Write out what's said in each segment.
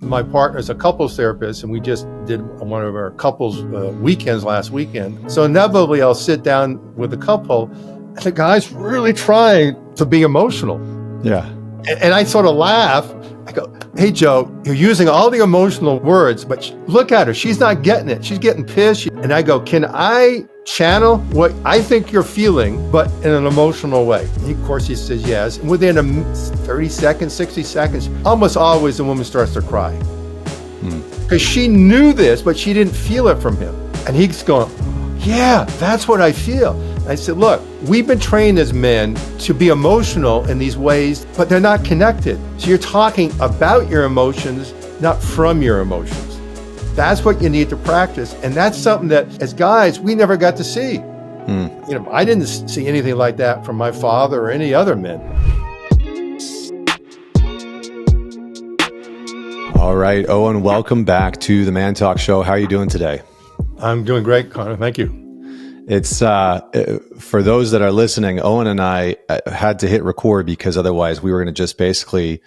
My partner's a couples therapist, and we just did one of our couples weekends last weekend. So inevitably, I'll sit down with a couple, and the guy's really trying to be emotional. Yeah. And I sort of laugh. I go, "Hey, Joe, you're using all the emotional words, but look at her. She's not getting it. She's getting pissed." And I go, "Can I channel what I think you're feeling, but in an emotional way?" And of course, he says yes. And within 30 seconds, 60 seconds, almost always the woman starts to cry. Because she knew this, but she didn't feel it from him. And he's going, "Yeah, that's what I feel." I said, "Look, we've been trained as men to be emotional in these ways, but they're not connected. So you're talking about your emotions, not from your emotions. That's what you need to practice." And that's something that as guys, we never got to see. I didn't see anything like that from my father or any other men. All right, Owen, welcome back to the Man Talk Show. How are you doing today? I'm doing great, Connor. Thank you. It's for those that are listening, Owen and I had to hit record because otherwise we were going to just basically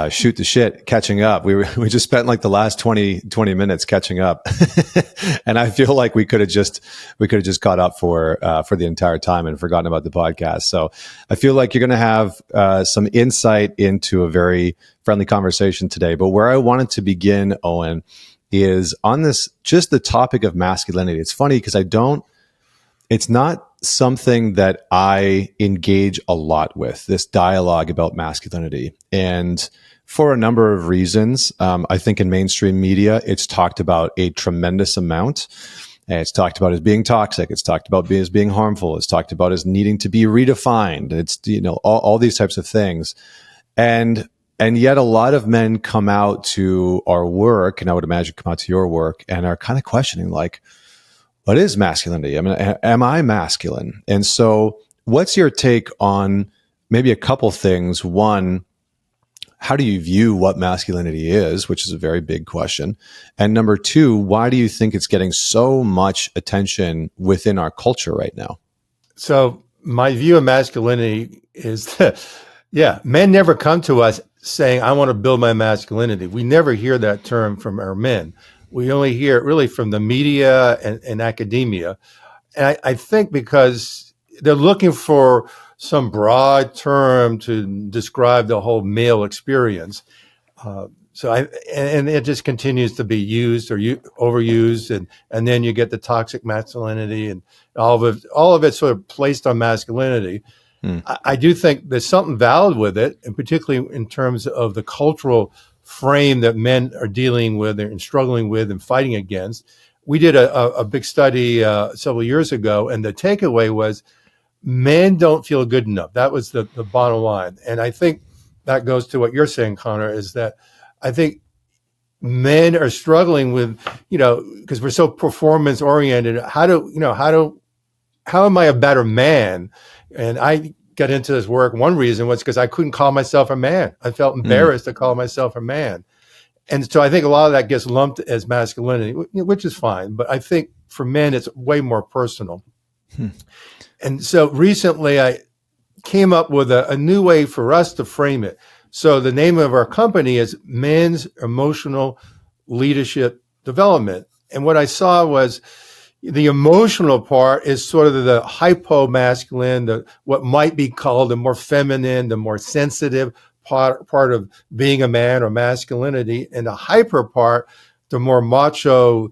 shoot the shit, catching up. We just spent like the last 20 minutes catching up. And I feel like we could have just caught up for the entire time and forgotten about the podcast. So I feel like you're going to have some insight into a very friendly conversation today. But where I wanted to begin, Owen, is on this, just the topic of masculinity. It's funny because it's not something that I engage a lot with, this dialogue about masculinity. And for a number of reasons, I think in mainstream media, it's talked about a tremendous amount. And it's talked about as being toxic. It's talked about as being harmful. It's talked about as needing to be redefined. It's, all these types of things. And yet a lot of men come out to our work, and I would imagine come out to your work, and are kind of questioning, like, what is masculinity? I mean, am I masculine? And so what's your take on maybe a couple things? One, how do you view what masculinity is, which is a very big question. And number two, why do you think it's getting so much attention within our culture right now? So my view of masculinity is that, men never come to us saying, "I want to build my masculinity." We never hear that term from our men. We only hear it really from the media and academia. And I think because they're looking for some broad term to describe the whole male experience. And it just continues to be used or overused. And then you get the toxic masculinity and all of it sort of placed on masculinity. I do think there's something valid with it, and particularly in terms of the cultural frame that men are dealing with and struggling with and fighting against. We did a big study several years ago, and the takeaway was men don't feel good enough. That was the bottom line. And I think that goes to what you're saying, Connor, is that I think men are struggling with, because we're so performance oriented. How am I a better man? And I got into this work. One reason was because I couldn't call myself a man. I felt embarrassed to call myself a man. And so I think a lot of that gets lumped as masculinity, which is fine. But I think for men, it's way more personal. And so recently I came up with a new way for us to frame it. So the name of our company is Men's Emotional Leadership Development. And what I saw was the emotional part is sort of the hypo-masculine, what might be called the more feminine, the more sensitive part of being a man or masculinity. And the hyper part, the more macho,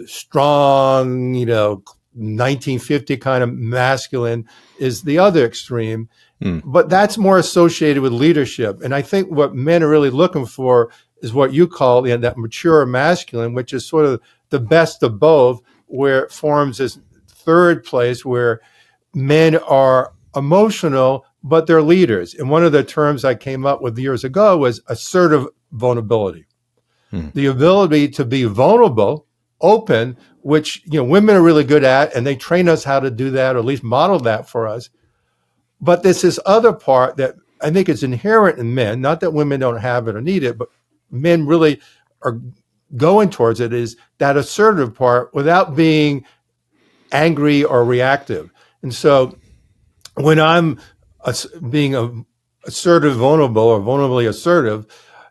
strong, 1950 kind of masculine is the other extreme. But that's more associated with leadership. And I think what men are really looking for is what you call that mature masculine, which is sort of the best of both, where it forms this third place where men are emotional, but they're leaders. And one of the terms I came up with years ago was assertive vulnerability. The ability to be vulnerable, open, which women are really good at, and they train us how to do that, or at least model that for us. But there's this other part that I think is inherent in men, not that women don't have it or need it, but men really are going towards it, is that assertive part without being angry or reactive. And so when I'm being assertive, vulnerable, or vulnerably assertive,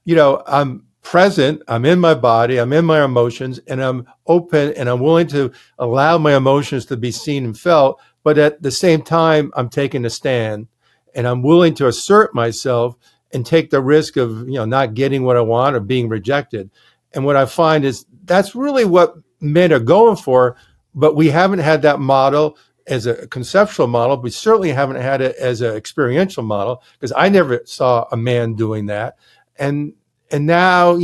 I'm present, I'm in my body, I'm in my emotions, and I'm open and I'm willing to allow my emotions to be seen and felt. But at the same time, I'm taking a stand and I'm willing to assert myself and take the risk of, not getting what I want or being rejected. And what I find is that's really what men are going for, but we haven't had that model as a conceptual model. We certainly haven't had it as an experiential model because I never saw a man doing that. And now,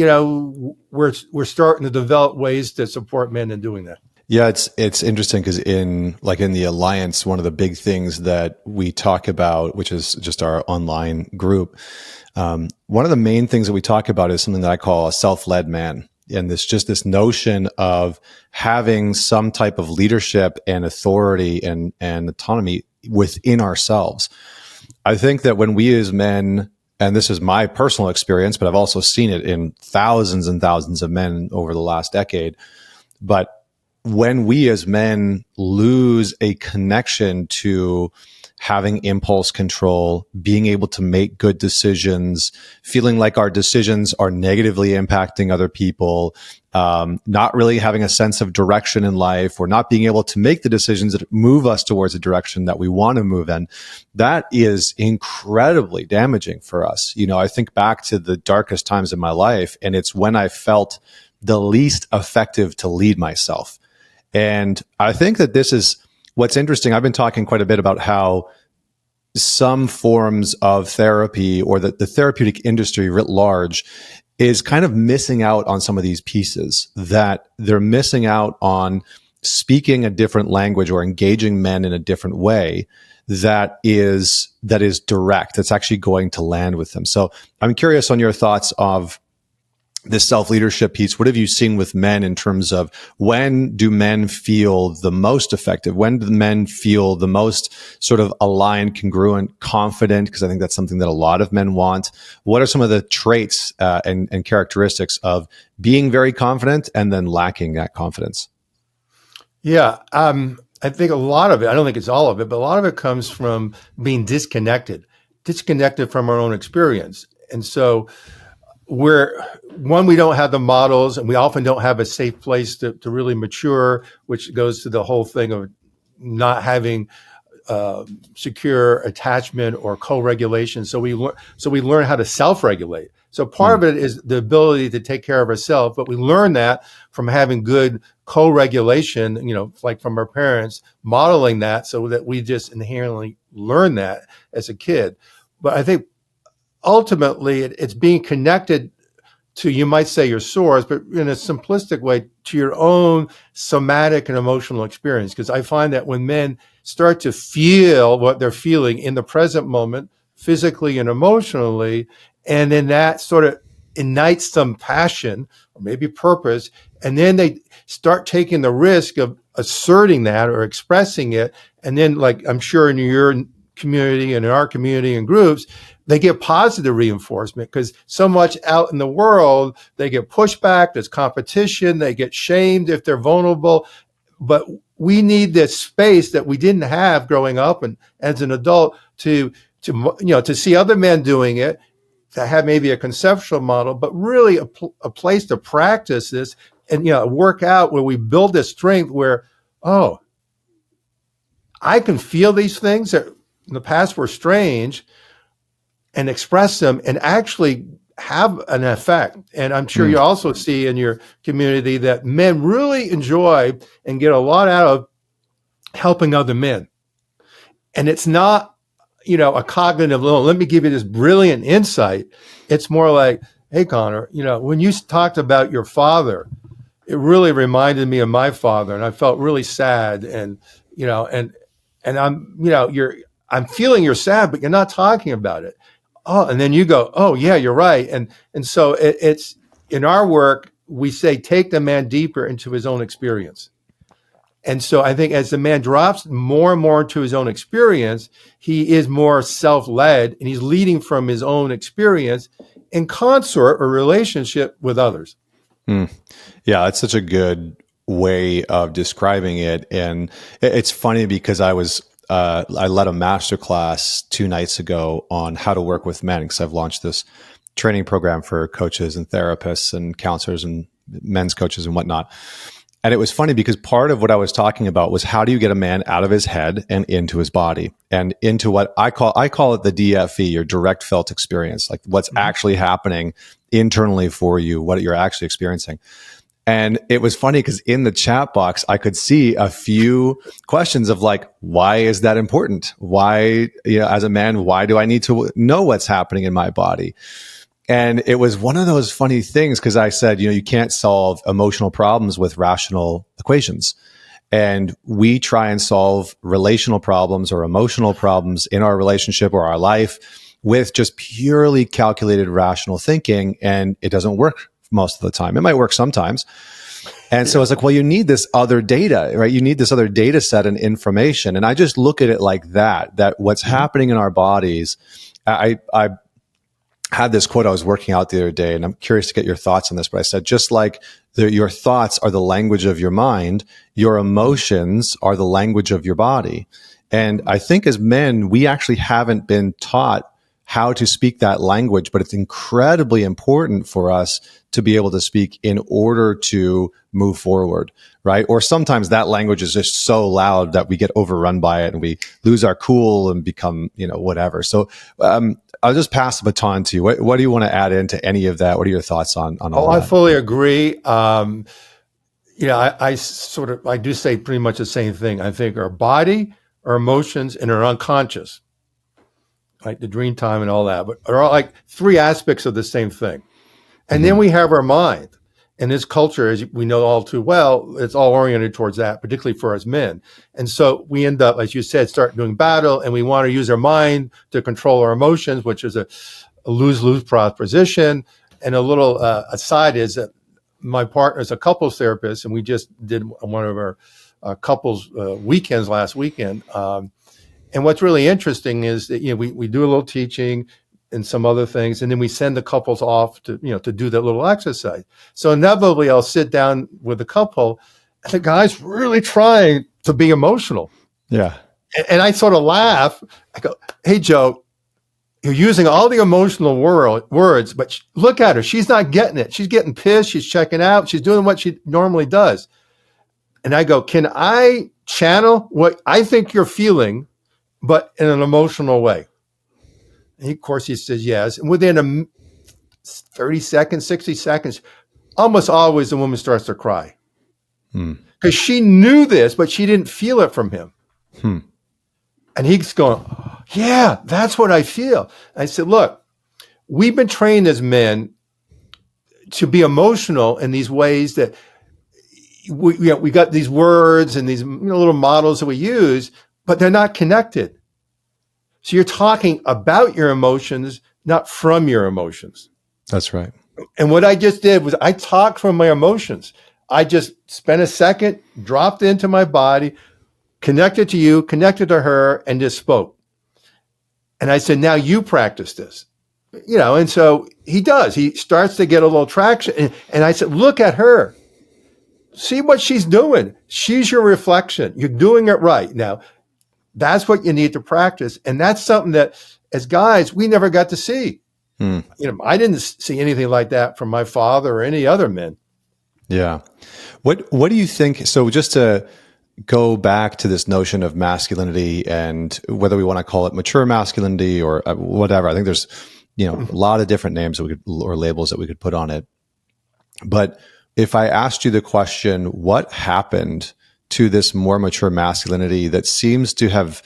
we're starting to develop ways to support men in doing that. Yeah, it's interesting because in the Alliance, one of the big things that we talk about, which is just our online group, one of the main things that we talk about is something that I call a self-led man. And this notion of having some type of leadership and authority and autonomy within ourselves. I think that when we as men, and this is my personal experience, but I've also seen it in thousands and thousands of men over the last decade, but when we as men lose a connection to having impulse control, being able to make good decisions, feeling like our decisions are negatively impacting other people, not really having a sense of direction in life, or not being able to make the decisions that move us towards a direction that we want to move in, that is incredibly damaging for us. I think back to the darkest times in my life, and it's when I felt the least effective to lead myself. And I think that this is what's interesting. I've been talking quite a bit about how some forms of therapy, or the therapeutic industry writ large, is kind of missing out on some of these pieces, that they're missing out on speaking a different language or engaging men in a different way that is direct, that's actually going to land with them. So I'm curious on your thoughts of this self-leadership piece. What have you seen with men in terms of when do men feel the most effective? When do men feel the most sort of aligned, congruent, confident? Because I think that's something that a lot of men want. What are some of the traits and characteristics of being very confident and then lacking that confidence? Yeah. I think a lot of it, I don't think it's all of it, but a lot of it comes from being disconnected from our own experience. And so we don't have the models, and we often don't have a safe place to really mature, which goes to the whole thing of not having secure attachment or co-regulation. So we learn how to self-regulate. So part of it is the ability to take care of ourselves, but we learn that from having good co-regulation, like from our parents modeling that, so that we just inherently learn that as a kid. But I think ultimately it's being connected to, you might say, your source, but in a simplistic way, to your own somatic and emotional experience. Because I find that when men start to feel what they're feeling in the present moment, physically and emotionally, and then that sort of ignites some passion or maybe purpose, and then they start taking the risk of asserting that or expressing it. And then, like I'm sure in your community and in our community and groups, they get positive reinforcement, because so much out in the world, they get pushback, there's competition, they get shamed if they're vulnerable. But we need this space that we didn't have growing up and as an adult to see other men doing it, to have maybe a conceptual model, but really a place to practice this and, work out where we build this strength where, oh, I can feel these things that in the past were strange, and express them and actually have an effect. And I'm sure you also see in your community that men really enjoy and get a lot out of helping other men. And it's not, a cognitive, let me give you this brilliant insight. It's more like, hey, Connor, when you talked about your father, it really reminded me of my father, and I felt really sad. And, I'm feeling you're sad, but you're not talking about it. Oh, and then you go, oh yeah, you're right. And so it's in our work, we say, take the man deeper into his own experience. And so I think as the man drops more and more into his own experience, he is more self-led, and he's leading from his own experience in consort or relationship with others. Yeah, that's such a good way of describing it. And it's funny because I led a masterclass 2 nights ago on how to work with men, because I've launched this training program for coaches and therapists and counselors and men's coaches and whatnot. And it was funny because part of what I was talking about was how do you get a man out of his head and into his body and into what I call it the DFE, your direct felt experience, like what's actually happening internally for you, what you're actually experiencing. And it was funny because in the chat box, I could see a few questions of like, why is that important? Why, as a man, why do I need to know what's happening in my body? And it was one of those funny things because I said, you can't solve emotional problems with rational equations. And we try and solve relational problems or emotional problems in our relationship or our life with just purely calculated rational thinking. And it doesn't work most of the time. It might work sometimes. And so it's like, well, you need this other data, right? You need this other data set and information. And I just look at it like that what's happening in our bodies. I had this quote I was working out the other day, and I'm curious to get your thoughts on this, but I said, just like your thoughts are the language of your mind, your emotions are the language of your body. And I think as men, we actually haven't been taught how to speak that language, but it's incredibly important for us to be able to speak in order to move forward, right? Or sometimes that language is just so loud that we get overrun by it and we lose our cool and become, whatever. So I'll just pass the baton to you. What do you want to add into any of that? What are your thoughts on all that? I fully agree. I do say pretty much the same thing. I think our body, our emotions, and our unconscious, like the dream time and all that, but are all like three aspects of the same thing. And then we have our mind. And this culture, as we know all too well, it's all oriented towards that, particularly for us men. And so we end up, as you said, start doing battle, and we want to use our mind to control our emotions, which is a lose-lose proposition. And a little aside is that my partner is a couples therapist, and we just did one of our couples weekends last weekend. And what's really interesting is that we do a little teaching and some other things, and then we send the couples off to do that little exercise. So inevitably, I'll sit down with the couple, and the guy's really trying to be emotional. Yeah, and I sort of laugh. I go, "Hey, Joe, you're using all the emotional words, but look at her. She's not getting it. She's getting pissed. She's checking out. She's doing what she normally does." And I go, "Can I channel what I think you're feeling, but in an emotional way?" And of course, he says yes. And within 30 seconds, 60 seconds, almost always the woman starts to cry. Because she knew this, but she didn't feel it from him. And he's going, "Yeah, that's what I feel." I said, "Look, we've been trained as men to be emotional in these ways that we got these words and these little models that we use, but they're not connected. So you're talking about your emotions, not from your emotions." That's right. And what I just did was I talked from my emotions. I just spent a second, dropped into my body, connected to you, connected to her, and just spoke. And I said, "Now you practice this." And so he does. He starts to get a little traction. And I said, "Look at her. See what she's doing. She's your reflection. You're doing it right. Now, that's what you need to practice." And that's something that as guys, we never got to see. I didn't see anything like that from my father or any other men. Yeah. What do you think? So just to go back to this notion of masculinity and whether we want to call it mature masculinity or whatever, I think there's, a lot of different names that we could, or labels that we could put on it. But if I asked you the question, what happened to this more mature masculinity that seems to have,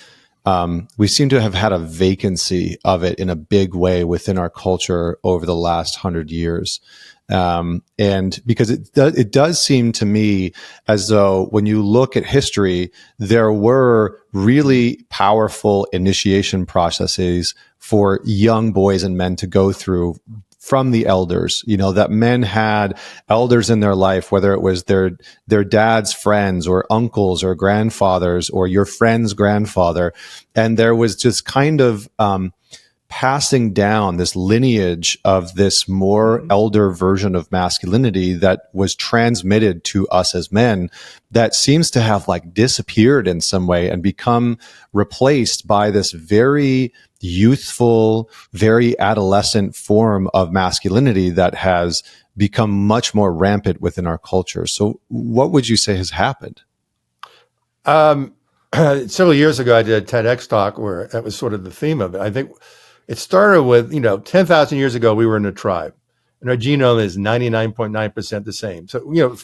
we seem to have had a vacancy of it in a big way within our culture over the last 100 years. And because it does seem to me as though when you look at history, there were really powerful initiation processes for young boys and men to go through from the elders, that men had elders in their life, whether it was their dad's friends or uncles or grandfathers or your friend's grandfather. And there was just kind of, passing down this lineage of this more elder version of masculinity that was transmitted to us as men that seems to have like disappeared in some way and become replaced by this very youthful, very adolescent form of masculinity that has become much more rampant within our culture. So what would you say has happened? Several years ago, I did a TEDx talk where that was sort of the theme of it. I think it started with, 10,000 years ago, we were in a tribe, and our genome is 99.9% the same. So,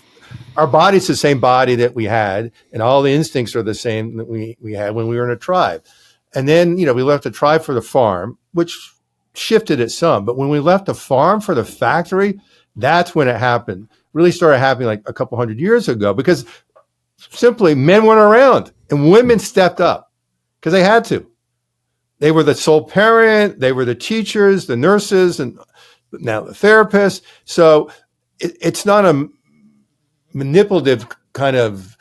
our body's the same body that we had, and all the instincts are the same that we had when we were in a tribe. And then, we left the tribe for the farm, which shifted it some. But when we left the farm for the factory, that's when it happened. Really started happening like a couple hundred years ago, because simply men went around and women stepped up because they had to. They were the sole parent, they were the teachers, the nurses, and now the therapists. So it's not a manipulative kind of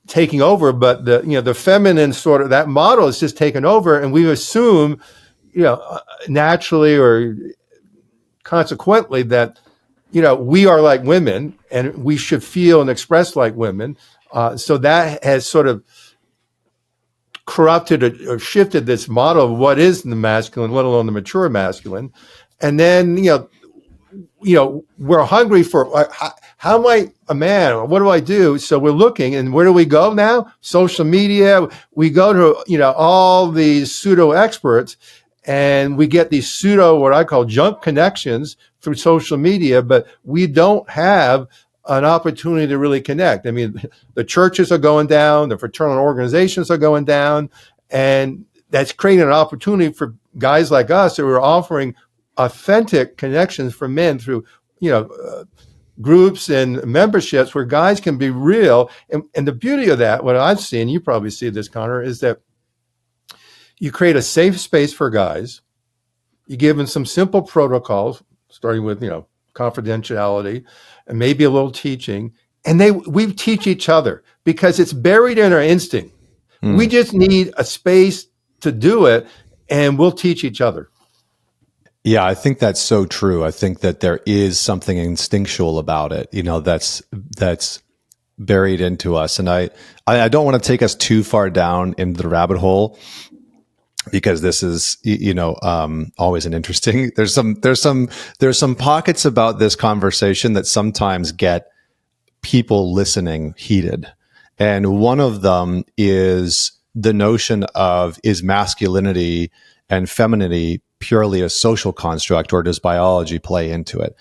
taking over, but the feminine sort of, that model is just taken over, and we assume, naturally or consequently that, we are like women and we should feel and express like women. So that has sort of corrupted or shifted this model of what is the masculine, let alone the mature masculine. And then, we're hungry for how am I a man? What do I do? So we're looking, and where do we go now? Social media. We go to, all these pseudo experts, and we get these pseudo, what I call junk connections through social media, but we don't have an opportunity to really connect. I mean, the churches are going down, the fraternal organizations are going down, and that's creating an opportunity for guys like us who are offering authentic connections for men through, groups and memberships where guys can be real. And the beauty of that, what I've seen, you probably see this, Connor, is that you create a safe space for guys. You give them some simple protocols, starting with, confidentiality and maybe a little teaching. And we teach each other because it's buried in our instinct. We just need a space to do it, and we'll teach each other. Yeah, I think that's so true. I think that there is something instinctual about it, that's buried into us. And I don't want to take us too far down into the rabbit hole, because this is, always an interesting, there's some pockets about this conversation that sometimes get people listening heated. And one of them is the notion of, is masculinity and femininity purely a social construct, or does biology play into it?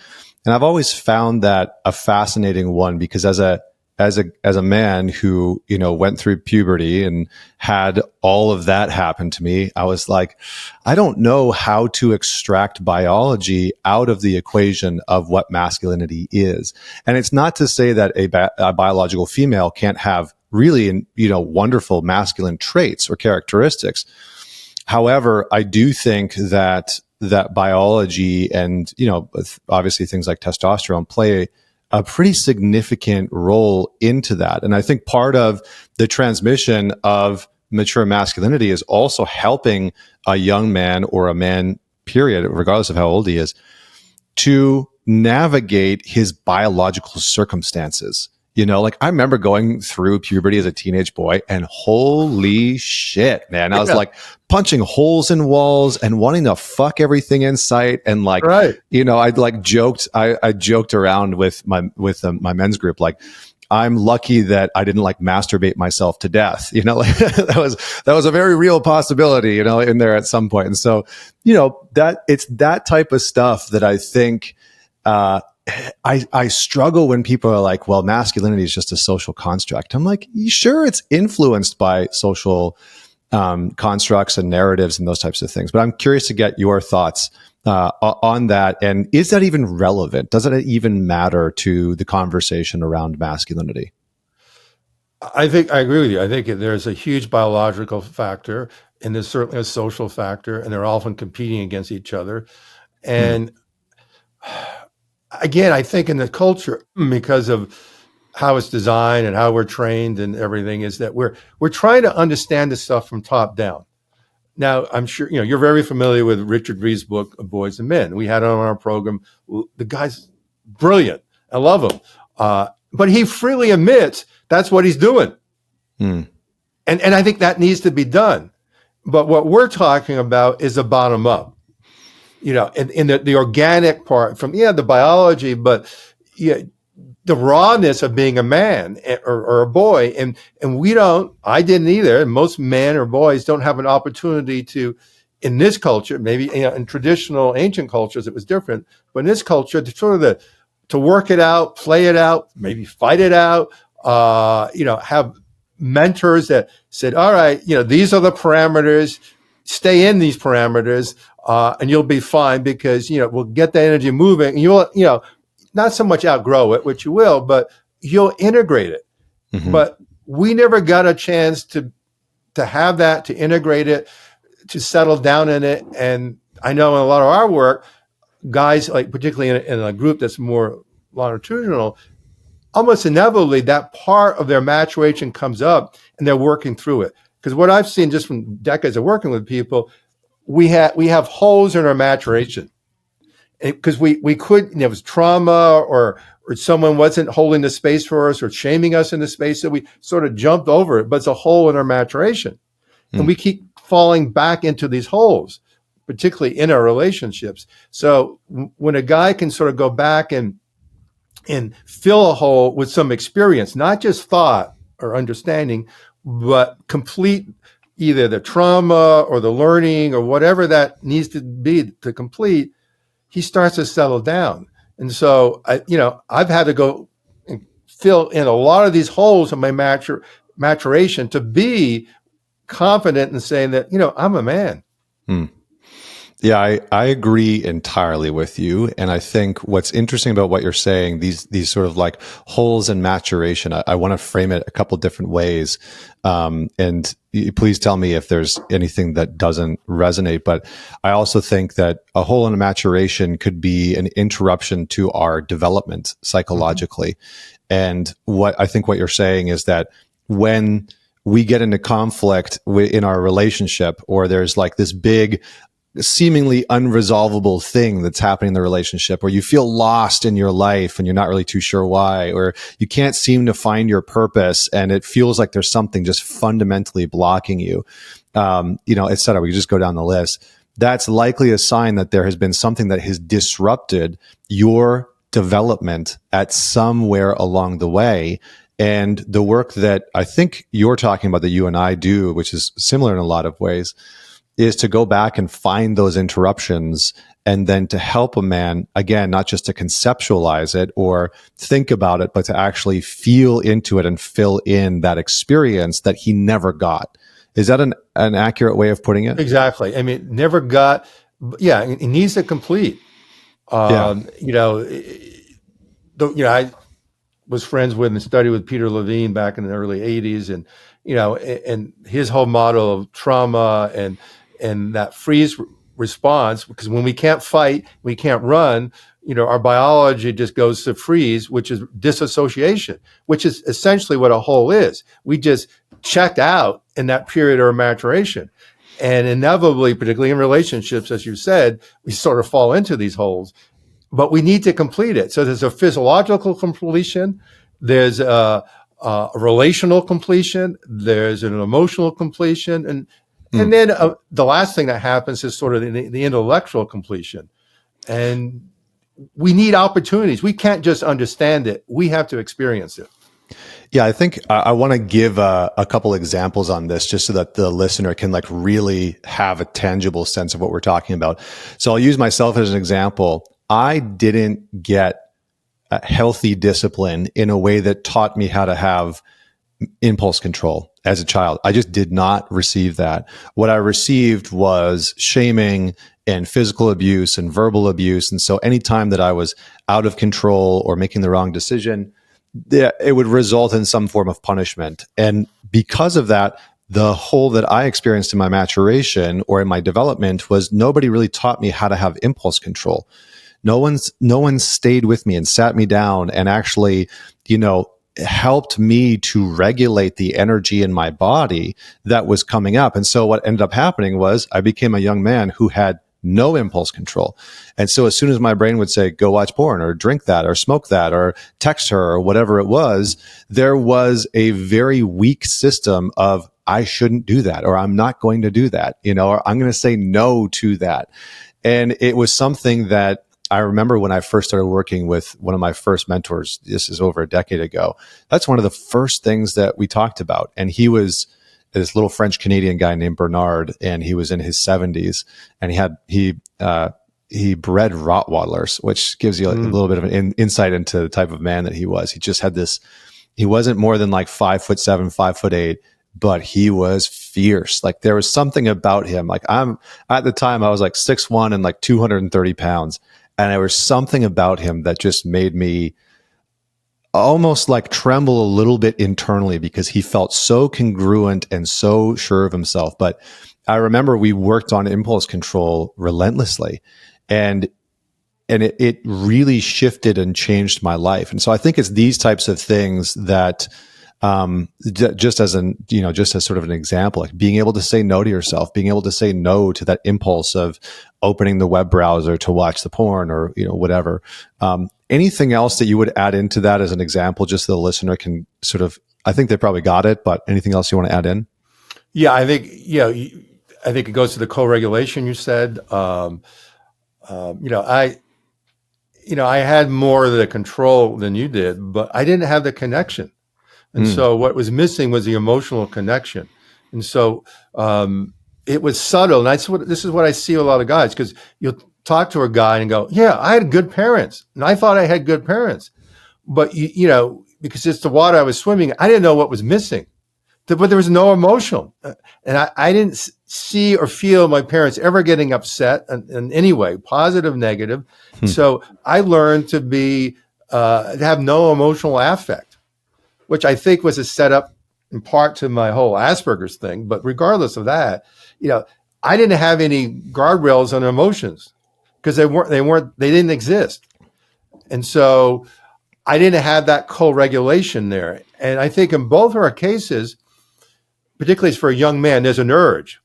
And I've always found that a fascinating one, because as a man who, went through puberty and had all of that happen to me, I was like, I don't know how to extract biology out of the equation of what masculinity is. And it's not to say that a biological female can't have really, wonderful masculine traits or characteristics. However, I do think that biology and, obviously things like testosterone play a pretty significant role into that. And I think part of the transmission of mature masculinity is also helping a young man, or a man, period, regardless of how old he is, to navigate his biological circumstances. I remember going through puberty as a teenage boy, and holy shit, man. I was like punching holes in walls and wanting to fuck everything in sight. And Right. I'd like joked, I joked around with my men's group, like, I'm lucky that I didn't like masturbate myself to death. That was a very real possibility, in there at some point. And so, that it's that type of stuff that I think, I struggle when people are like, well, masculinity is just a social construct. I'm like, sure, it's influenced by social constructs and narratives and those types of things. But I'm curious to get your thoughts on that. And is that even relevant? Does it even matter to the conversation around masculinity? I think I agree with you. I think there's a huge biological factor, and there's certainly a social factor, and they're often competing against each other. And again, I think in the culture, because of how it's designed and how we're trained and everything, is that we're trying to understand this stuff from top down, Now, I'm sure you're very familiar with Richard Reeve's book of Boys and Men. We had it on our program. The guy's brilliant. I love him, but he freely admits that's what he's doing, Mm. and I think that needs to be done. But what we're talking about is the bottom up, in the organic part from the biology, but yeah, the rawness of being a man or a boy, and I didn't either, and most men or boys don't have an opportunity to, in this culture, maybe in traditional ancient cultures it was different, but in this culture to work it out, play it out, maybe fight it out, have mentors that said, all right, these are the parameters, stay in these parameters, and you'll be fine, because we'll get the energy moving, and you'll not so much outgrow it, which you will, but you'll integrate it. Mm-hmm. But we never got a chance to have that, to integrate it, to settle down in it. And I know in a lot of our work, guys, like particularly in a group that's more longitudinal, almost inevitably that part of their maturation comes up and they're working through it. Because what I've seen just from decades of working with people, we have holes in our maturation. Because we couldn't, it was trauma, or someone wasn't holding the space for us or shaming us in the space, so we sort of jumped over it. But it's a hole in our maturation, and we keep falling back into these holes, particularly in our relationships. So when a guy can sort of go back and fill a hole with some experience, not just thought or understanding, but complete either the trauma or the learning or whatever that needs to be to complete, he starts to settle down. And so, I've had to go and fill in a lot of these holes in my maturation to be confident in saying that, I'm a man. Yeah, I agree entirely with you. And I think what's interesting about what you're saying, these sort of like holes in maturation, I want to frame it a couple different ways. And please tell me if there's anything that doesn't resonate. But I also think that a hole in maturation could be an interruption to our development psychologically. And what you're saying is that when we get into conflict in our relationship, or there's like this big, seemingly unresolvable thing that's happening in the relationship, or you feel lost in your life and you're not really too sure why, or you can't seem to find your purpose and it feels like there's something just fundamentally blocking you, et cetera. We just go down the list. That's likely a sign that there has been something that has disrupted your development at somewhere along the way. And the work that I think you're talking about, that you and I do, which is similar in a lot of ways, is to go back and find those interruptions, and then to help a man, again, not just to conceptualize it or think about it, but to actually feel into it and fill in that experience that he never got. Is that an accurate way of putting it? Exactly. I mean, never got, it needs to complete. I was friends with and studied with Peter Levine back in the early 80s, and and his whole model of trauma and that freeze response, because when we can't fight, we can't run, our biology just goes to freeze, which is disassociation, which is essentially what a hole is. We just checked out in that period of maturation. And inevitably, particularly in relationships, as you said, we sort of fall into these holes, but we need to complete it. So there's a physiological completion, there's a relational completion, there's an emotional completion, and then the last thing that happens is sort of the intellectual completion. And we need opportunities. We can't just understand it. We have to experience it. Yeah, I think I want to give a couple examples on this, just so that the listener can like really have a tangible sense of what we're talking about. So I'll use myself as an example. I didn't get a healthy discipline in a way that taught me how to have impulse control as a child. I just did not receive that. What I received was shaming and physical abuse and verbal abuse. And so anytime that I was out of control or making the wrong decision, it would result in some form of punishment. And because of that, the hole that I experienced in my maturation or in my development was nobody really taught me how to have impulse control. No one stayed with me and sat me down and actually, helped me to regulate the energy in my body that was coming up. And so what ended up happening was I became a young man who had no impulse control. And so as soon as my brain would say, go watch porn or drink that or smoke that or text her or whatever it was, there was a very weak system of, I shouldn't do that, or I'm not going to do that, or I'm going to say no to that. And it was something that I remember when I first started working with one of my first mentors. This is over a decade ago. That's one of the first things that we talked about. And he was this little French Canadian guy named Bernard, and he was in his 70s, and he bred Rottweilers, which gives you a little bit of an insight into the type of man that he was. He just had this. He wasn't more than like 5'7", 5'8", but he was fierce. Like there was something about him. Like at the time I was like 6'1" and like 230 pounds. And there was something about him that just made me almost like tremble a little bit internally because he felt so congruent and so sure of himself. But I remember we worked on impulse control relentlessly, and it really shifted and changed my life. And so I think it's these types of things that, just as sort of an example, like being able to say no to yourself, being able to say no to that impulse of opening the web browser to watch the porn or, whatever. Anything else that you would add into that as an example, just so the listener can sort of, I think they probably got it, but anything else you want to add in? Yeah, I think, I think it goes to the co-regulation you said. I had more of the control than you did, but I didn't have the connection. And so what was missing was the emotional connection. And so it was subtle. And this is what I see a lot of guys, because you'll talk to a guy and go, yeah, I had good parents. And I thought I had good parents. But, because it's the water I was swimming, I didn't know what was missing. But there was no emotional. And I didn't see or feel my parents ever getting upset in any way, positive, negative. So I learned to have no emotional affect, which I think was a setup in part to my whole Asperger's thing. But regardless of that, I didn't have any guardrails on emotions because they didn't exist. And so I didn't have that co-regulation there. And I think in both of our cases, particularly for a young man, there's an urge.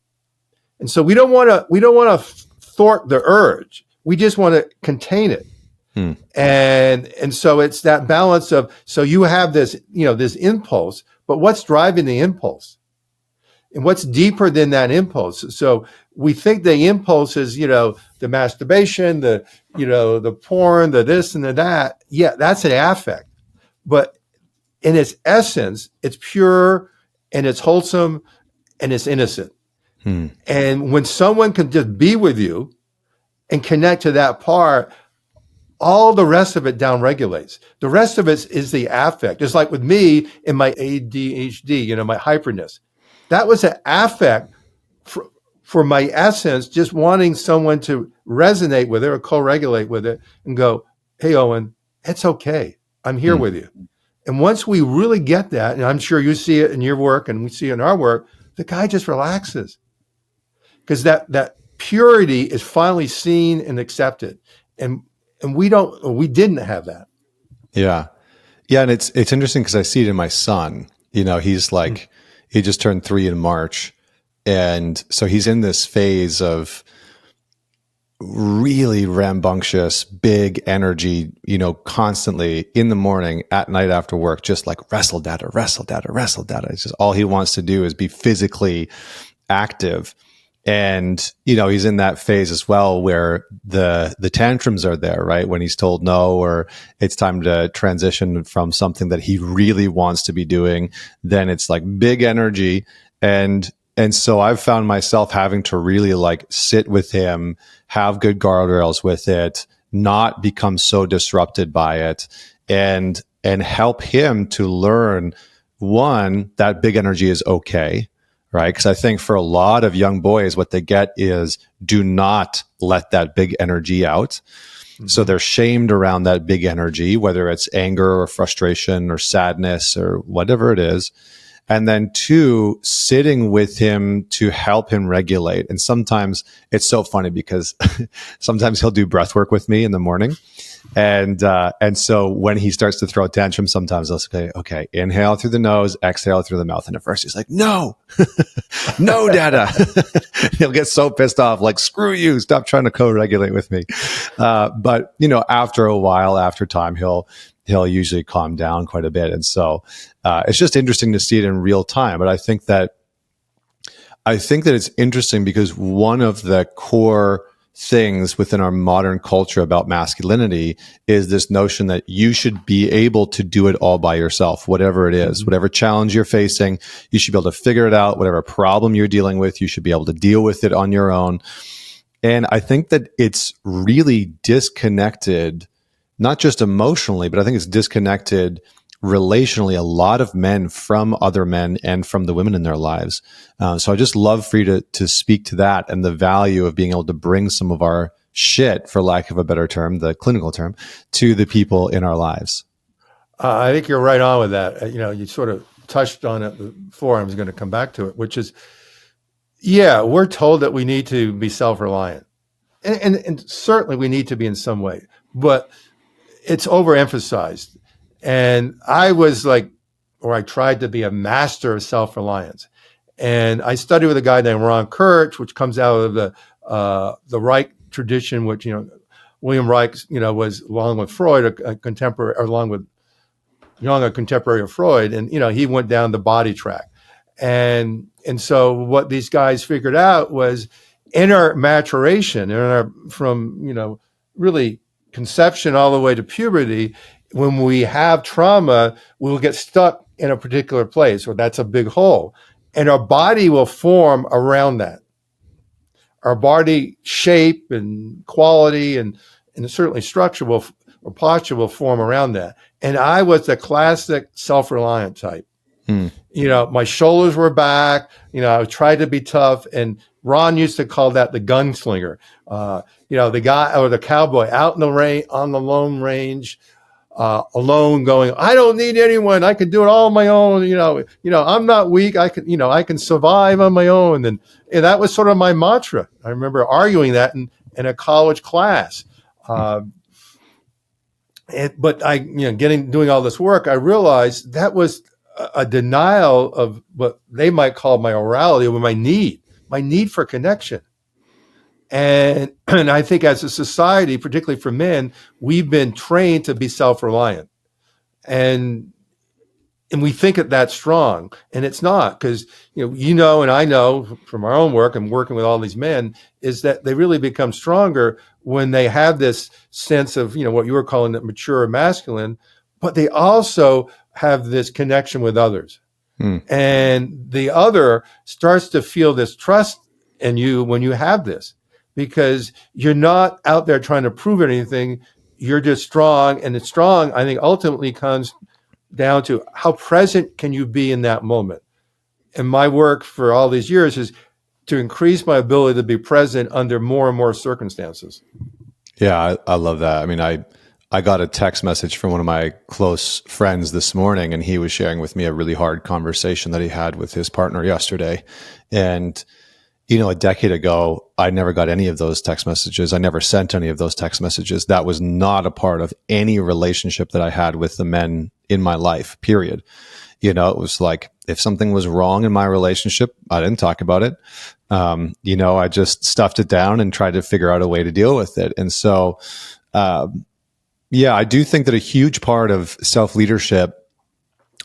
And so we don't want to thwart the urge. We just want to contain it. And so it's that balance of, so you have this, this impulse, but what's driving the impulse? And what's deeper than that impulse? So we think the impulse is, the masturbation, the porn, the this and the that. Yeah, that's an affect. But in its essence, it's pure and it's wholesome and it's innocent. And when someone can just be with you and connect to that part, all the rest of it downregulates. The rest of it is the affect. It's like with me in my ADHD, my hyperness. That was an affect for my essence, just wanting someone to resonate with it or co-regulate with it and go, hey, Owen, it's okay. I'm here with you. And once we really get that, and I'm sure you see it in your work and we see it in our work, the guy just relaxes because that purity is finally seen and accepted. And we didn't have that. Yeah. Yeah. And it's interesting because I see it in my son. He's like, he just turned 3 in March. And so he's in this phase of really rambunctious, big energy, constantly in the morning, at night after work, just like wrestle data. It's just all he wants to do is be physically active. And, he's in that phase as well where the tantrums are there, right? When he's told no, or it's time to transition from something that he really wants to be doing, then it's like big energy. And so I've found myself having to really like sit with him, have good guardrails with it, not become so disrupted by it, and help him to learn, one, that big energy is okay, right? Because I think for a lot of young boys, what they get is do not let that big energy out. So they're shamed around that big energy, whether it's anger or frustration or sadness or whatever it is. And then 2, sitting with him to help him regulate. And sometimes it's so funny because sometimes he'll do breath work with me in the morning. And so when he starts to throw tantrums, sometimes I'll say, okay, inhale through the nose, exhale through the mouth. And at first he's like, no, no, dada. He'll get so pissed off, like, screw you, stop trying to co-regulate with me. But, after a while, after time, he'll usually calm down quite a bit. And so it's just interesting to see it in real time. But I think that it's interesting because one of the core things within our modern culture about masculinity is this notion that you should be able to do it all by yourself, whatever it is, whatever challenge you're facing, you should be able to figure it out. Whatever problem you're dealing with, you should be able to deal with it on your own. And I think that it's really disconnected, not just emotionally, but I think it's disconnected relationally, a lot of men from other men and from the women in their lives. So I just love for you to speak to that and the value of being able to bring some of our shit, for lack of a better term, the clinical term, to the people in our lives. I think you're right on with that. You sort of touched on it before. I was going to come back to it, which is, we're told that we need to be self-reliant. And certainly we need to be in some way, but it's overemphasized. And I tried to be a master of self-reliance. And I studied with a guy named Ron Kurtz, which comes out of the Reich tradition, which, William Reich, was, along with Freud, a contemporary, or along with Jung, a contemporary of Freud. And, he went down the body track. And so what these guys figured out was, in our maturation, from really conception all the way to puberty, when we have trauma, we'll get stuck in a particular place, or that's a big hole. And our body will form around that. Our body shape and quality and certainly structure or posture will form around that. And I was the classic self-reliant type. My shoulders were back. I tried to be tough. And Ron used to call that the gunslinger. The guy or the cowboy out in the rain, on the lone range, alone, going, I don't need anyone. I can do it all on my own. I'm not weak. I can survive on my own. And that was sort of my mantra. I remember arguing that in a college class. But doing all this work, I realized that was a denial of what they might call my orality, or my need for connection. And I think as a society, particularly for men, we've been trained to be self-reliant. And we think that's strong, and it's not, because, and I know from our own work and working with all these men, is that they really become stronger when they have this sense of, what you were calling it, mature masculine, but they also have this connection with others. And the other starts to feel this trust in you when you have this, because you're not out there trying to prove anything. You're just strong. And it's strong, I think, ultimately comes down to how present can you be in that moment. And my work for all these years is to increase my ability to be present under more and more circumstances. Yeah, I love that. I mean, I got a text message from one of my close friends this morning, and he was sharing with me a really hard conversation that he had with his partner yesterday. And, a decade ago, I never got any of those text messages. I never sent any of those text messages. That was not a part of any relationship that I had with the men in my life, period. It was like, if something was wrong in my relationship, I didn't talk about it. I just stuffed it down and tried to figure out a way to deal with it. And so, I do think that a huge part of self-leadership,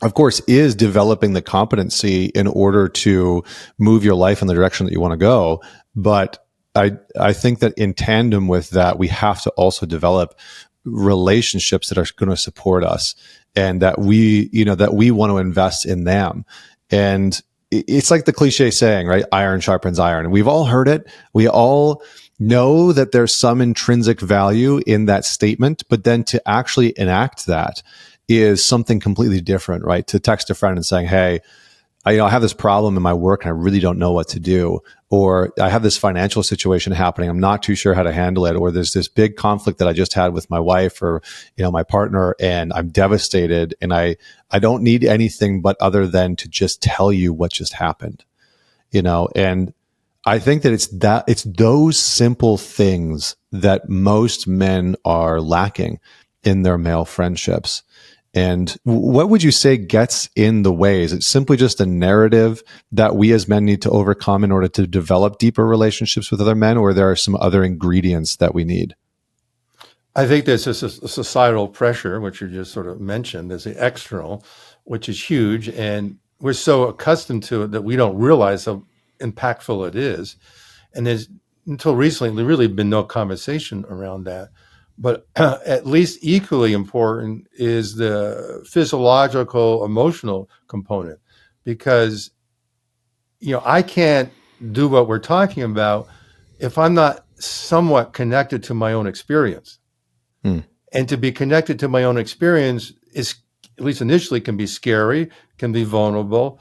of course, is developing the competency in order to move your life in the direction that you want to go. But I think that in tandem with that, we have to also develop relationships that are going to support us, and that we want to invest in them. And it's like the cliche saying, right? Iron sharpens iron. And we've all heard it. We all know that there's some intrinsic value in that statement, but then to actually enact that is something completely different, right? To text a friend and saying, hey, I have this problem in my work and I really don't know what to do. Or I have this financial situation happening. I'm not too sure how to handle it. Or there's this big conflict that I just had with my wife or, my partner, and I'm devastated, and I don't need anything but other than to just tell you what just happened, and I think that it's those simple things that most men are lacking in their male friendships. And what would you say gets in the way? Is it simply just a narrative that we as men need to overcome in order to develop deeper relationships with other men, or there are some other ingredients that we need? I think there's a societal pressure, which you just sort of mentioned. There's the external, which is huge. And we're so accustomed to it that we don't realize how impactful it is. And there's, until recently, there really been no conversation around that. But at least equally important is the physiological, emotional component, because I can't do what we're talking about if I'm not somewhat connected to my own experience. Hmm. And to be connected to my own experience is, at least initially, can be scary, can be vulnerable.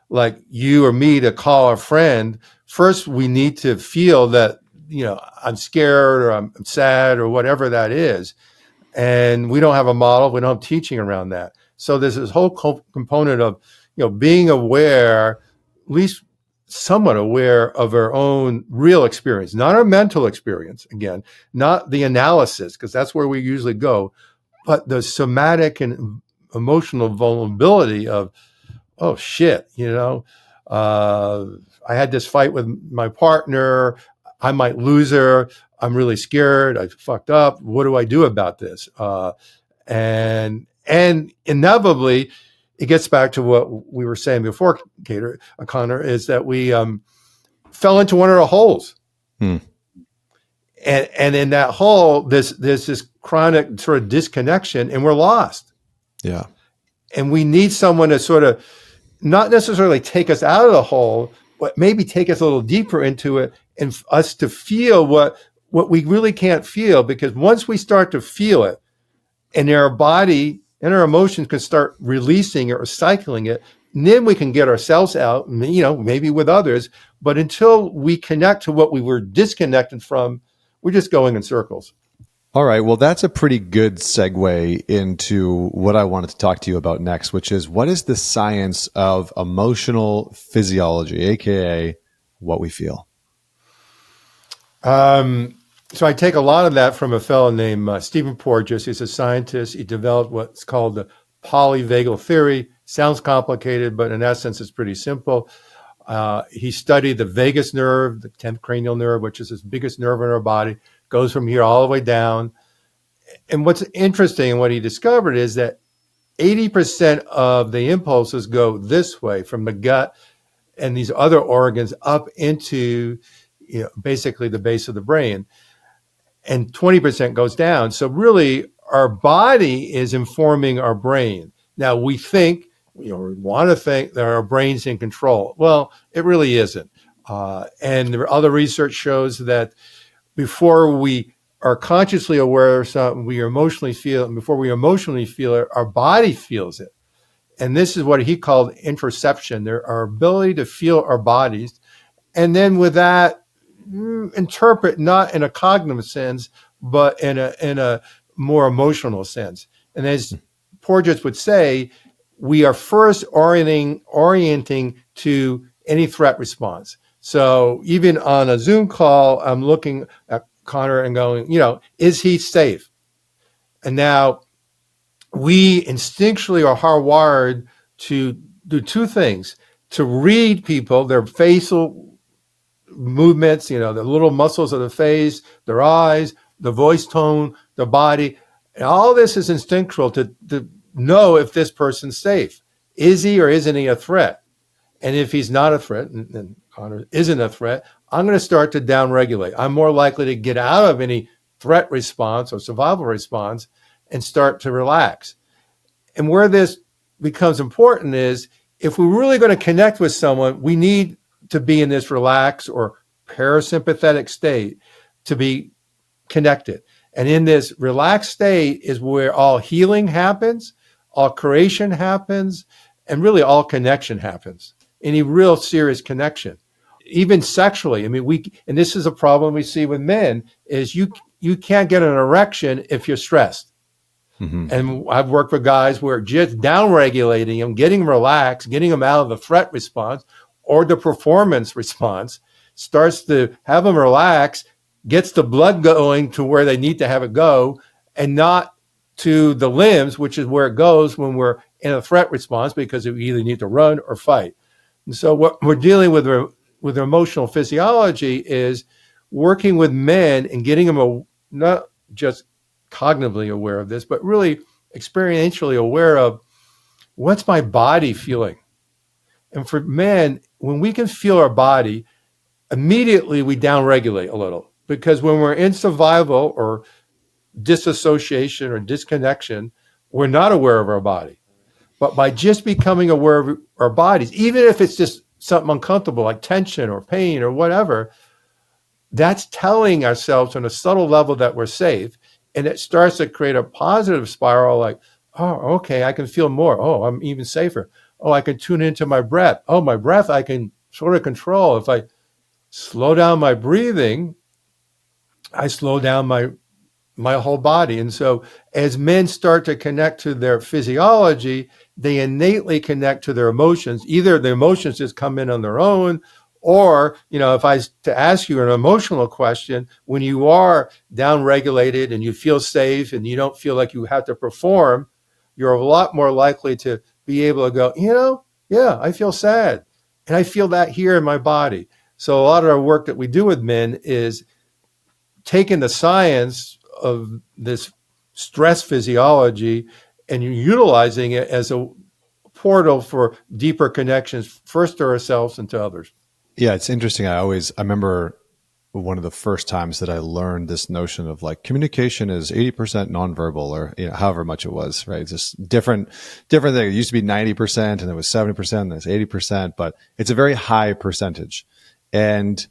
Like you or me to call a friend, first we need to feel that, I'm scared or I'm sad or whatever that is. And we don't have a model, we don't have teaching around that. So there's this whole component of, being aware, at least somewhat aware of our own real experience, not our mental experience, again, not the analysis, because that's where we usually go, but the somatic and emotional vulnerability of, oh shit, I had this fight with my partner. I might lose her. I'm really scared. I fucked up. What do I do about this? And inevitably, it gets back to what we were saying before, Connor, is that we fell into one of the holes. Hmm. And in that hole, there's this chronic sort of disconnection, and we're lost. Yeah. And we need someone to sort of not necessarily take us out of the hole, but maybe take us a little deeper into it, and us to feel what we really can't feel. Because once we start to feel it, and our body and our emotions can start releasing it or cycling it, and then we can get ourselves out, maybe with others. But until we connect to what we were disconnected from, we're just going in circles. All right. Well, that's a pretty good segue into what I wanted to talk to you about next, which is what is the science of emotional physiology, aka what we feel? So I take a lot of that from a fellow named Stephen Porges. He's a scientist. He developed what's called the polyvagal theory. Sounds complicated, but in essence, it's pretty simple. He studied the vagus nerve, the 10th cranial nerve, which is the biggest nerve in our body, goes from here all the way down. And what's interesting and what he discovered is that 80% of the impulses go this way from the gut and these other organs up into basically the base of the brain, and 20% goes down. So really, our body is informing our brain. Now we think, we want to think that our brain's in control. Well, it really isn't. And the other research shows that before we are consciously aware of something, we emotionally feel it. And before we emotionally feel it, our body feels it. And this is what he called interoception, our ability to feel our bodies. And then with that, interpret not in a cognitive sense, but in a more emotional sense. And as Porges would say, we are first orienting to any threat response. So even on a Zoom call, I'm looking at Connor and going, is he safe? And now we instinctually are hardwired to do two things: to read people, their facial movements, the little muscles of the face, their eyes, the voice tone, the body. And all this is instinctual to know if this person's safe. Is he or isn't he a threat? And if he's not a threat, and Connor isn't a threat, I'm going to start to downregulate. I'm more likely to get out of any threat response or survival response and start to relax. And where this becomes important is, if we're really going to connect with someone, we need to be in this relaxed or parasympathetic state to be connected. And in this relaxed state is where all healing happens, all creation happens, and really all connection happens. Any real serious connection, even sexually. I mean, and this is a problem we see with men, is you can't get an erection if you're stressed. Mm-hmm. And I've worked with guys where just down-regulating them, getting relaxed, getting them out of the threat response or the performance response starts to have them relax. gets the blood going to where they need to have it go, and not to the limbs, which is where it goes when we're in a threat response, because we either need to run or fight. And so what we're dealing with emotional physiology is working with men and getting them not just cognitively aware of this, but really experientially aware of what's my body feeling. And for men, when we can feel our body, immediately we downregulate a little, because when we're in survival or disassociation or disconnection, we're not aware of our body. But by just becoming aware of our bodies, even if it's just something uncomfortable like tension or pain or whatever, that's telling ourselves on a subtle level that we're safe. And it starts to create a positive spiral like, oh, okay, I can feel more. Oh, I'm even safer. Oh, I can tune into my breath. Oh, my breath, I can sort of control. If I slow down my breathing, I slow down my whole body. And so as men start to connect to their physiology, they innately connect to their emotions. Either the emotions just come in on their own, or, if I to ask you an emotional question, when you are downregulated and you feel safe and you don't feel like you have to perform, you're a lot more likely to be able to go, yeah, I feel sad. And I feel that here in my body. So a lot of our work that we do with men is taking the science of this stress physiology and you're utilizing it as a portal for deeper connections, first to ourselves and to others. Yeah, it's interesting. I remember one of the first times that I learned this notion of like communication is 80% nonverbal, or however much it was, right? It's just different thing. It used to be 90% and it was 70%, and it's 80%, but it's a very high percentage. And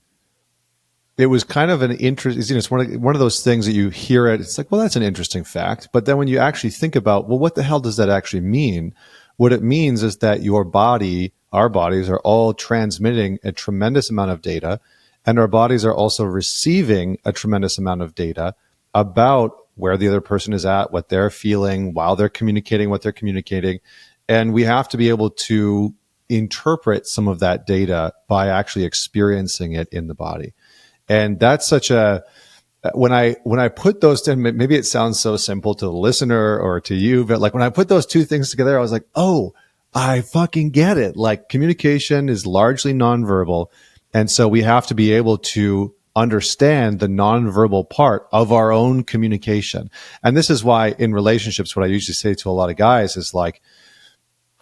it was kind of an interest. It's one of those things that you hear it. It's like, well, that's an interesting fact. But then when you actually think about, well, what the hell does that actually mean? What it means is that our bodies are all transmitting a tremendous amount of data, and our bodies are also receiving a tremendous amount of data about where the other person is at, what they're feeling while they're communicating, what they're communicating. And we have to be able to interpret some of that data by actually experiencing it in the body. And that's such a, when I put those, and maybe it sounds so simple to the listener or to you, but like when I put those two things together, I was like, oh, I fucking get it. Like communication is largely nonverbal. And so we have to be able to understand the nonverbal part of our own communication. And this is why in relationships, what I usually say to a lot of guys is like,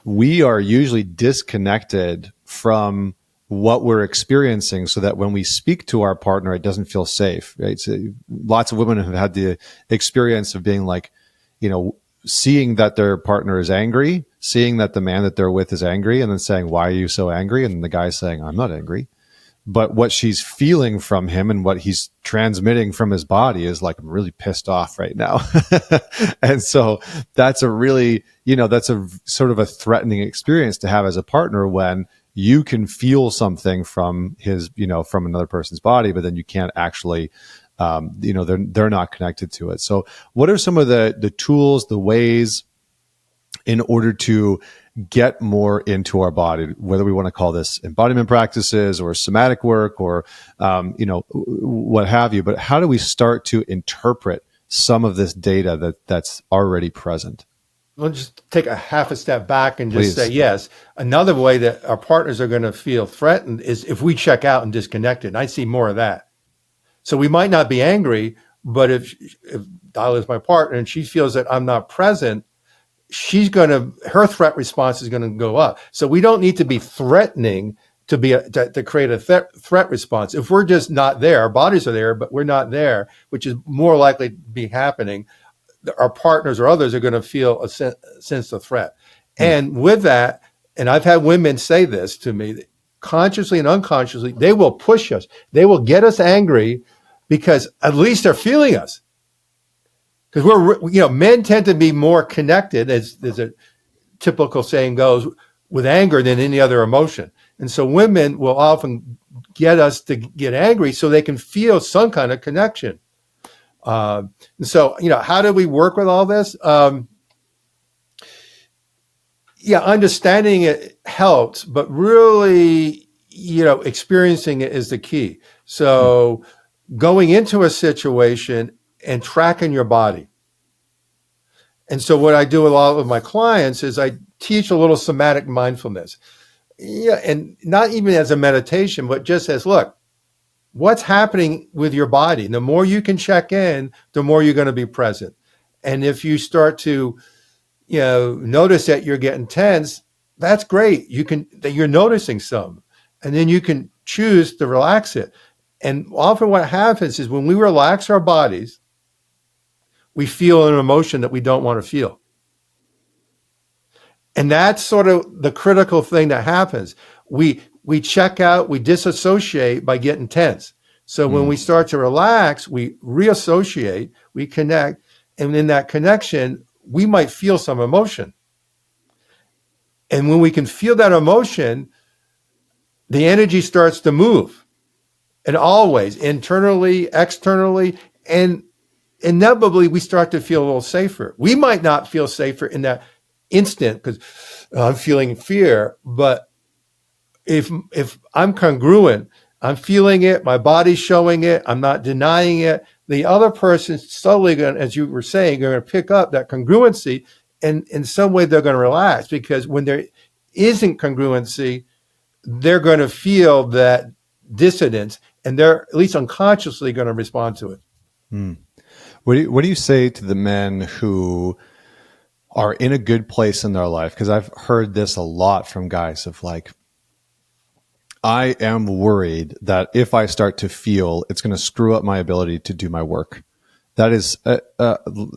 we are usually disconnected from what we're experiencing so that when we speak to our partner, it doesn't feel safe, right? So lots of women have had the experience of being like, seeing that their partner is angry, seeing that the man that they're with is angry, and then saying, why are you so angry? And the guy's saying, I'm not angry. But what she's feeling from him and what he's transmitting from his body is like, I'm really pissed off right now. And so that's that's a sort of a threatening experience to have as a partner when you can feel something from from another person's body, but then you can't actually, they're not connected to it. So what are some of the tools, the ways in order to get more into our body, whether we want to call this embodiment practices or somatic work or, what have you, but how do we start to interpret some of this data that's already present? We'll just take a half a step back and just Please. say, yes, another way that our partners are going to feel threatened is if we check out and disconnect it. And I see more of that. So we might not be angry, but if Dahlia is my partner and she feels that I'm not present, her threat response is going to go up. So we don't need to be threatening to create a threat response. If we're just not there, our bodies are there, but we're not there, which is more likely to be happening, our partners or others are going to feel a sense of threat. And with that, and I've had women say this to me, consciously and unconsciously, they will push us. They will get us angry because at least they're feeling us. Because men tend to be more connected, as a typical saying goes, with anger than any other emotion. And so women will often get us to get angry so they can feel some kind of connection. And so, how do we work with all this? Understanding it helps, but really, experiencing it is the key. So going into a situation and tracking your body. And so what I do with a lot of my clients is I teach a little somatic mindfulness. Yeah, and not even as a meditation, but just as, look, what's happening with your body? The more you can check in, the more you're going to be present. And if you start to, notice that you're getting tense, that's great. That you're noticing some, and then you can choose to relax it. And often what happens is when we relax our bodies, we feel an emotion that we don't want to feel. And that's sort of the critical thing that happens. We check out, we disassociate by getting tense. So when we start to relax, we reassociate, we connect, and in that connection, we might feel some emotion. And when we can feel that emotion, the energy starts to move. And always, internally, externally, and inevitably we start to feel a little safer. We might not feel safer in that instant because I'm feeling fear, but if I'm congruent, I'm feeling it, my body's showing it, I'm not denying it, the other person's subtly going, as you were saying, going to pick up that congruency, and in some way they're going to relax, because when there isn't congruency, they're going to feel that dissonance, and they're at least unconsciously going to respond to it. What do you say to the men who are in a good place in their life? Because I've heard this a lot from guys of like, I am worried that if I start to feel, it's going to screw up my ability to do my work. That is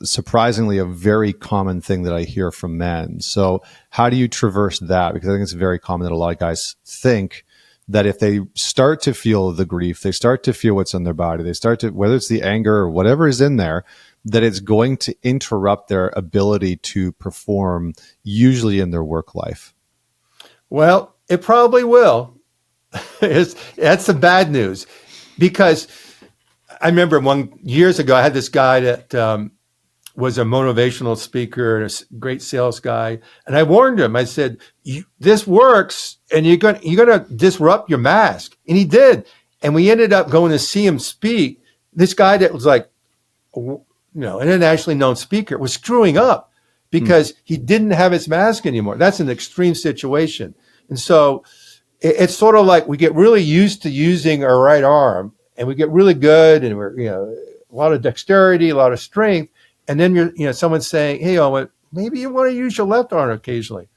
surprisingly a very common thing that I hear from men. So how do you traverse that? Because I think it's very common that a lot of guys think that if they start to feel the grief, they start to feel what's in their body, they start to, whether it's the anger or whatever is in there, that it's going to interrupt their ability to perform, usually in their work life. Well, it probably will. That's the bad news, because I remember years ago, I had this guy that was a motivational speaker and a great sales guy, and I warned him. I said, "This works, and you're gonna disrupt your mask," and he did. And we ended up going to see him speak. This guy that was like, an internationally known speaker, was screwing up because he didn't have his mask anymore. That's an extreme situation, and so it's sort of like we get really used to using our right arm, and we get really good, and we're, a lot of dexterity, a lot of strength. And then someone's saying, "Hey, Owen, maybe you want to use your left arm occasionally."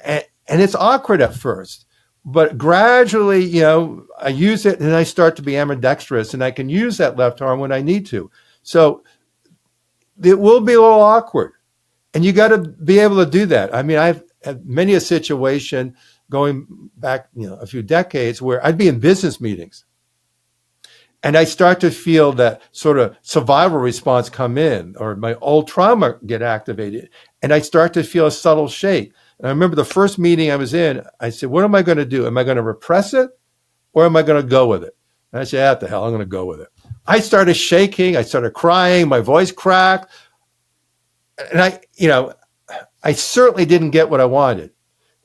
And it's awkward at first, but gradually, I use it and I start to be ambidextrous, and I can use that left arm when I need to. So it will be a little awkward, and you got to be able to do that. I mean, I've had many a situation going back, a few decades, where I'd be in business meetings and I start to feel that sort of survival response come in, or my old trauma get activated, and I start to feel a subtle shake. And I remember the first meeting I was in, I said, what am I going to do? Am I going to repress it, or am I going to go with it? And I said, what the hell, I'm going to go with it. I started shaking, I started crying, my voice cracked. And I certainly didn't get what I wanted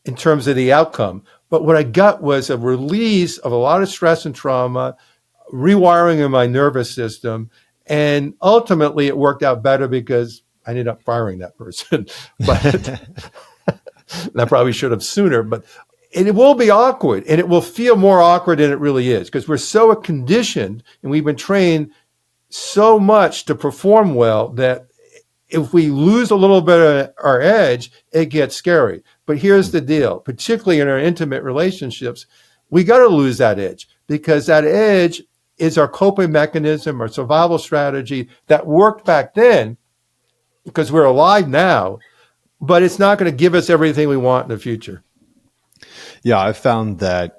in terms of the outcome. But what I got was a release of a lot of stress and trauma, rewiring of my nervous system. And ultimately it worked out better because I ended up firing that person. But I probably should have sooner. But it will be awkward, and it will feel more awkward than it really is, because we're so conditioned and we've been trained so much to perform well that if we lose a little bit of our edge, it gets scary. But here's the deal, particularly in our intimate relationships, we got to lose that edge, because that edge is our coping mechanism, our survival strategy that worked back then because we're alive now, but it's not going to give us everything we want in the future. Yeah, I found that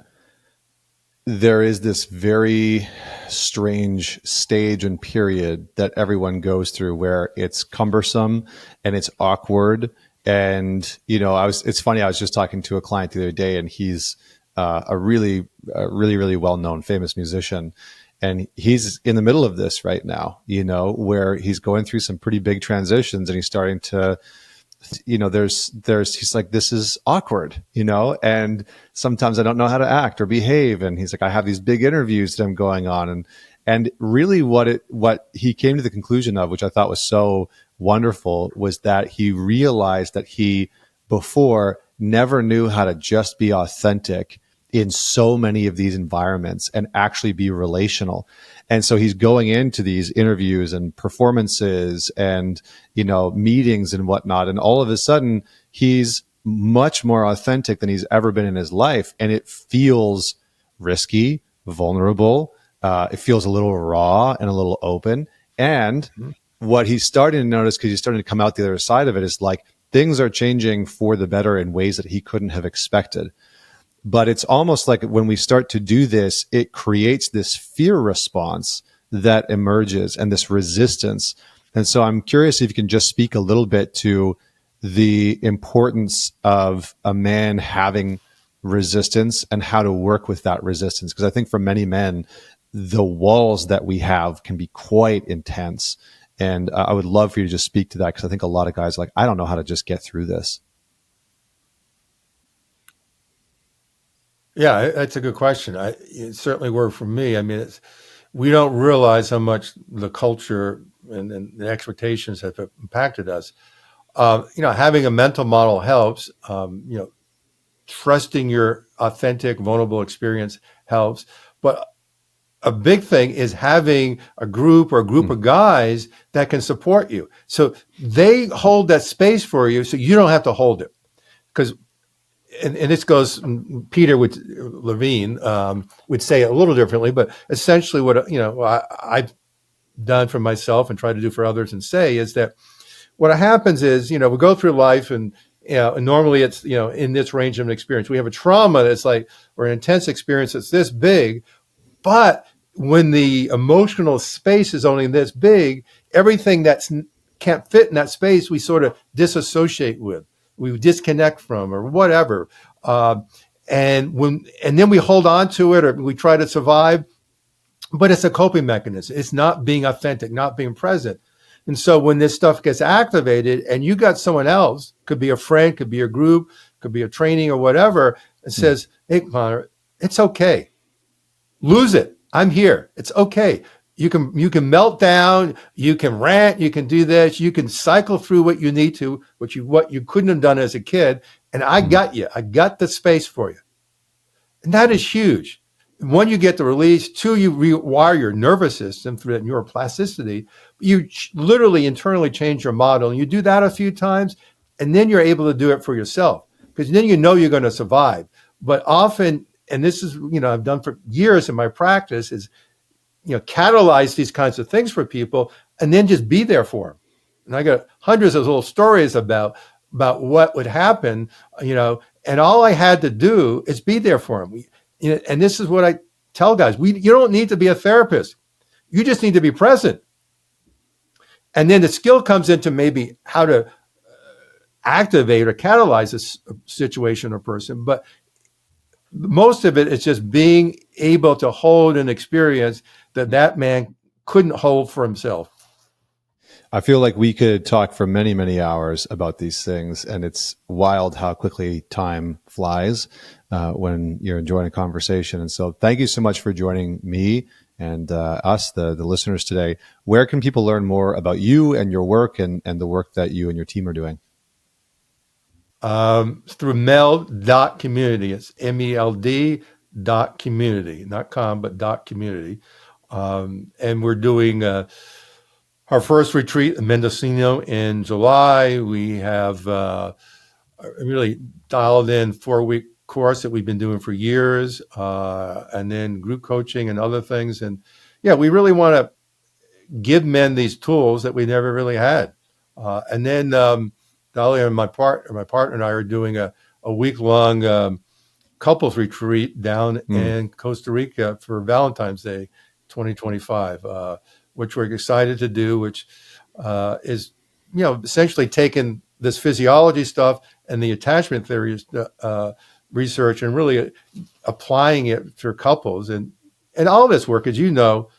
there is this very strange stage and period that everyone goes through where it's cumbersome and it's awkward. And, it's funny. I was just talking to a client the other day, and he's a really, really well-known famous musician. And he's in the middle of this right now, where he's going through some pretty big transitions, and he's starting to, he's like, this is awkward, and sometimes I don't know how to act or behave. And he's like, I have these big interviews that I'm going on, And really what he came to the conclusion of, which I thought was so wonderful, was that he realized that he before never knew how to just be authentic in so many of these environments and actually be relational. And so he's going into these interviews and performances and, meetings and whatnot. And all of a sudden he's much more authentic than he's ever been in his life. And it feels risky, vulnerable. It feels a little raw and a little open. And what he's starting to notice, because he's starting to come out the other side of it, is like things are changing for the better in ways that he couldn't have expected. But it's almost like when we start to do this, it creates this fear response that emerges and this resistance. And so I'm curious if you can just speak a little bit to the importance of a man having resistance and how to work with that resistance. Because I think for many men, the walls that we have can be quite intense. And I would love for you to just speak to that, because I think a lot of guys are like, I don't know how to just get through this. Yeah, that's a good question. It certainly worked for me. I mean, we don't realize how much the culture and the expectations have impacted us. Having a mental model helps. Trusting your authentic, vulnerable experience helps. But a big thing is having a group of guys that can support you. So they hold that space for you, so you don't have to hold it. Because and this goes, Peter Levine would say it a little differently, but essentially what I've done for myself and try to do for others and say is that what happens is, we go through life and normally it's in this range of an experience. We have a trauma that's like, or an intense experience that's this big, but when the emotional space is only this big, everything that's can't fit in that space, we sort of disassociate with. We disconnect from or whatever. And then we hold on to it or we try to survive, but it's a coping mechanism. It's not being authentic, not being present. And so when this stuff gets activated and you got someone else, could be a friend, could be a group, could be a training or whatever, it says, hey, Connor, it's okay. Lose it. I'm here. It's okay. You can melt down, you can rant, you can do this, you can cycle through what you need to, what you couldn't have done as a kid. And I got you. I got the space for you. And that is huge. One, you get the release. Two, you rewire your nervous system through that neuroplasticity. You literally internally change your model. And you do that a few times, and then you're able to do it for yourself, because then you're going to survive. But often, and this is, I've done for years in my practice, is catalyze these kinds of things for people and then just be there for them. And I got hundreds of little stories about what would happen, and all I had to do is be there for them. And this is what I tell guys. You don't need to be a therapist. You just need to be present. And then the skill comes into maybe how to activate or catalyze a situation or person. But most of it is just being able to hold an experience that man couldn't hold for himself. I feel like we could talk for many, many hours about these things, and it's wild how quickly time flies when you're enjoying a conversation. And so thank you so much for joining me and us, the listeners today. Where can people learn more about you and your work and the work that you and your team are doing? Through MELD.community. It's MELD.community, not com, but .community. And we're doing our first retreat in Mendocino in July. We have a really dialed in 4-week course that we've been doing for years, and then group coaching and other things. And yeah, we really want to give men these tools that we never really had. And then Dahlia and my partner and I are doing a week-long couples retreat down in Costa Rica for Valentine's Day 2025, which we're excited to do, which is, essentially taking this physiology stuff and the attachment theories research and really applying it for couples. And all this work, as you know,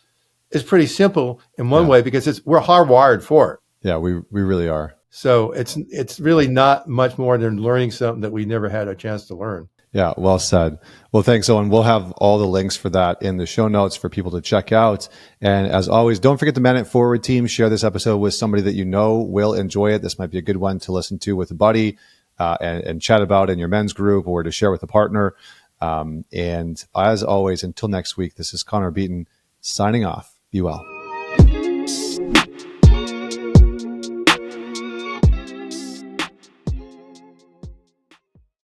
is pretty simple in one way, because we're hardwired for it. Yeah, we really are. So it's really not much more than learning something that we never had a chance to learn. Yeah, well said. Well, thanks, Owen. We'll have all the links for that in the show notes for people to check out. And as always, don't forget the Man It Forward team. Share this episode with somebody that you know will enjoy it. This might be a good one to listen to with a buddy and chat about in your men's group or to share with a partner. And as always, until next week, this is Connor Beaton signing off. Be well.